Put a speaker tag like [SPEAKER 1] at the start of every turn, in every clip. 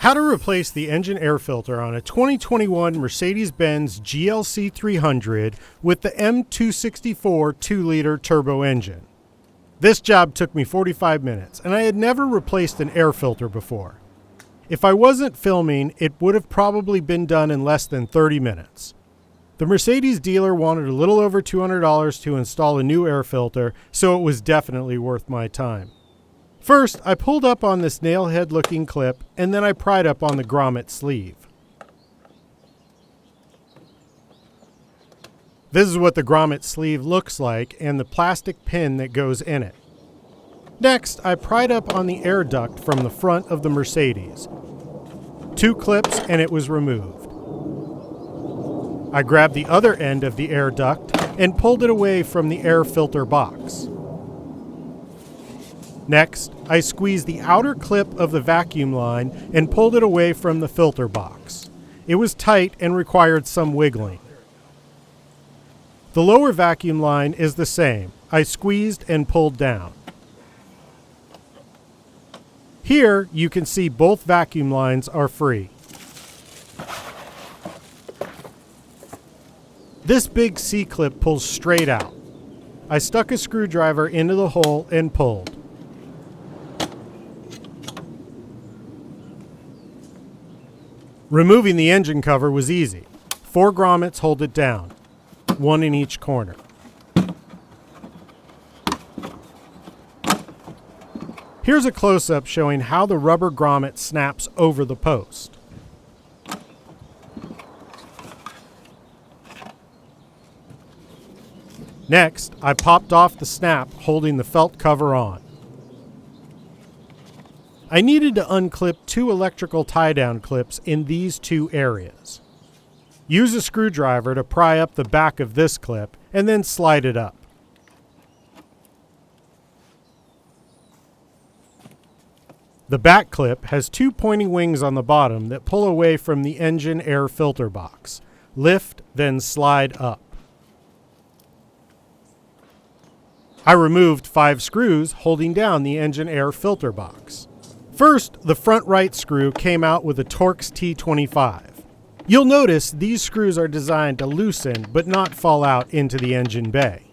[SPEAKER 1] How to replace the engine air filter on a 2021 Mercedes-Benz GLC 300 with the M264 2-liter turbo engine. This job took me 45 minutes, and I had never replaced an air filter before. If I wasn't filming, it would have probably been done in less than 30 minutes. The Mercedes dealer wanted a little over $200 to install a new air filter, so it was definitely worth my time. First, I pulled up on this nailhead looking clip, and then I pried up on the grommet sleeve. This is what the grommet sleeve looks like and the plastic pin that goes in it. Next, I pried up on the air duct from the front of the Mercedes. 2 clips and it was removed. I grabbed the other end of the air duct and pulled it away from the air filter box. Next, I squeezed the outer clip of the vacuum line and pulled it away from the filter box. It was tight and required some wiggling. The lower vacuum line is the same. I squeezed and pulled down. Here, you can see both vacuum lines are free. This big C-clip pulls straight out. I stuck a screwdriver into the hole and pulled. Removing the engine cover was easy. 4 grommets hold it down, 1 in each corner. Here's a close-up showing how the rubber grommet snaps over the post. Next, I popped off the snap holding the felt cover on. I needed to unclip 2 electrical tie-down clips in these 2 areas. Use a screwdriver to pry up the back of this clip and then slide it up. The back clip has 2 pointy wings on the bottom that pull away from the engine air filter box. Lift, then slide up. I removed 5 screws holding down the engine air filter box. First, the front right screw came out with a Torx T25. You'll notice these screws are designed to loosen but not fall out into the engine bay.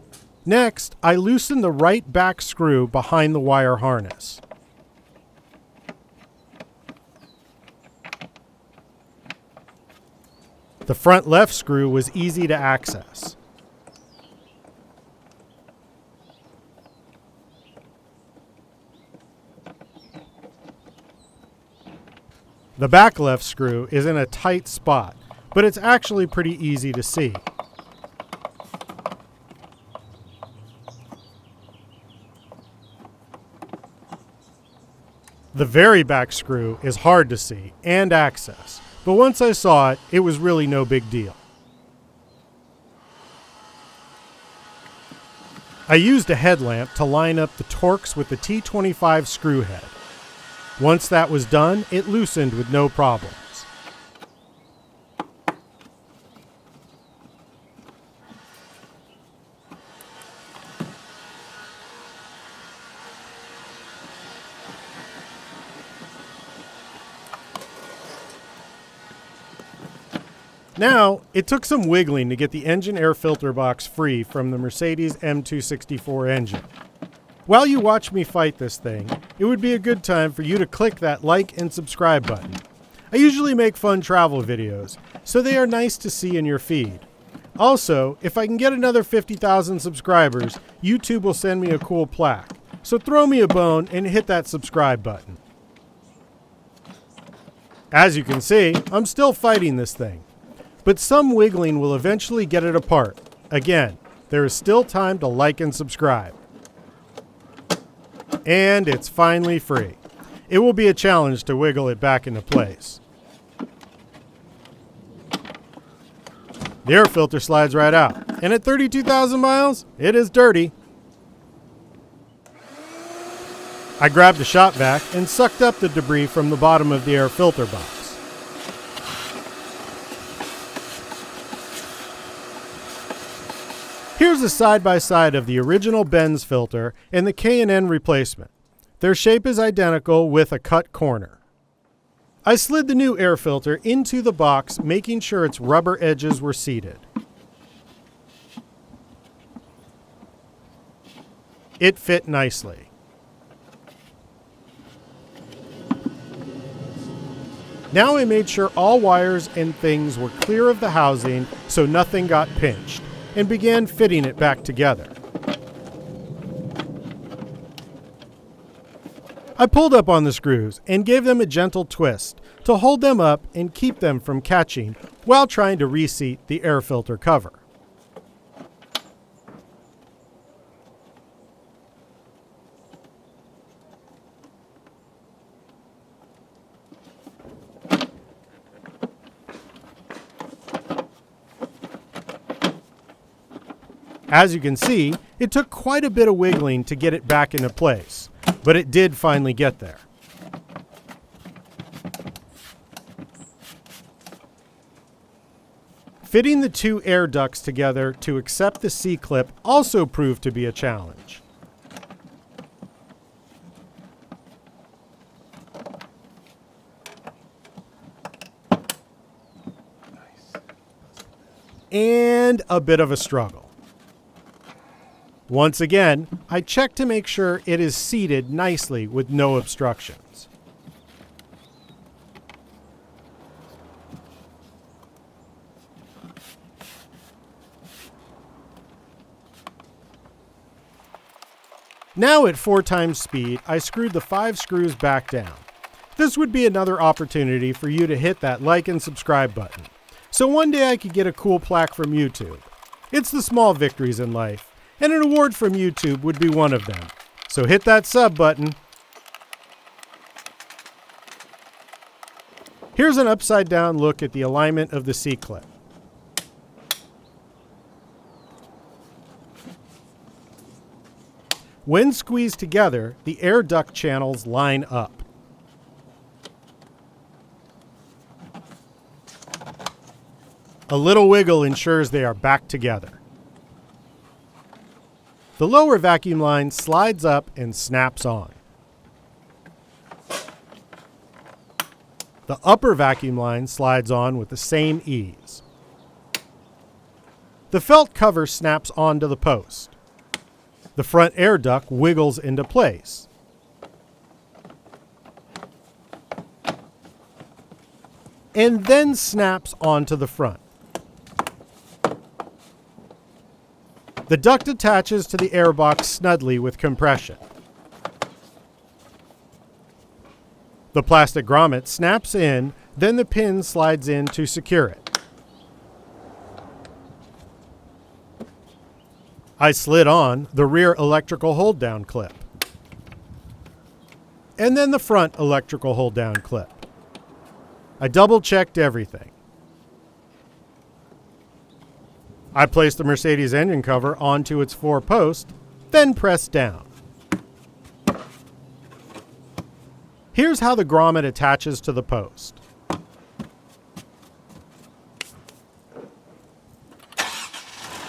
[SPEAKER 1] Next, I loosened the right back screw behind the wire harness. The front left screw was easy to access. The back left screw is in a tight spot, but it's actually pretty easy to see. The very back screw is hard to see and access, but once I saw it, it was really no big deal. I used a headlamp to line up the Torx with the T25 screw head. Once that was done, it loosened with no problems. Now, it took some wiggling to get the engine air filter box free from the Mercedes M264 engine. While you watch me fight this thing, it would be a good time for you to click that like and subscribe button. I usually make fun travel videos, so they are nice to see in your feed. Also, if I can get another 50,000 subscribers, YouTube will send me a cool plaque. So throw me a bone and hit that subscribe button. As you can see, I'm still fighting this thing. But some wiggling will eventually get it apart. Again, there is still time to like and subscribe. And it's finally free. It will be a challenge to wiggle it back into place. The air filter slides right out, and at 32,000 miles, it is dirty. I grabbed a shop vac and sucked up the debris from the bottom of the air filter box. Here's a side-by-side of the original Benz filter and the K&N replacement. Their shape is identical with a cut corner. I slid the new air filter into the box, making sure its rubber edges were seated. It fit nicely. Now I made sure all wires and things were clear of the housing so nothing got pinched, and began fitting it back together. I pulled up on the screws and gave them a gentle twist to hold them up and keep them from catching while trying to reseat the air filter cover. As you can see, it took quite a bit of wiggling to get it back into place, but it did finally get there. Fitting the two air ducts together to accept the C-clip also proved to be a challenge. And a bit of a struggle. Once again, I checked to make sure it is seated nicely with no obstructions. Now at 4 times speed, I screwed the 5 screws back down. This would be another opportunity for you to hit that like and subscribe button, so one day I could get a cool plaque from YouTube. It's the small victories in life, and an award from YouTube would be one of them. So hit that sub button. Here's an upside down look at the alignment of the C-clip. When squeezed together, the air duct channels line up. A little wiggle ensures they are back together. The lower vacuum line slides up and snaps on. The upper vacuum line slides on with the same ease. The felt cover snaps onto the post. The front air duct wiggles into place. And then snaps onto the front. The duct attaches to the airbox snugly with compression. The plastic grommet snaps in, then the pin slides in to secure it. I slid on the rear electrical hold-down clip, and then the front electrical hold-down clip. I double-checked everything. I placed the Mercedes engine cover onto its 4 posts, then pressed down. Here's how the grommet attaches to the post.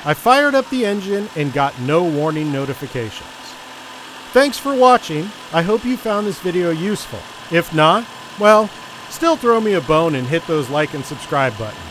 [SPEAKER 1] I fired up the engine and got no warning notifications. Thanks for watching. I hope you found this video useful. If not, well, still throw me a bone and hit those like and subscribe buttons.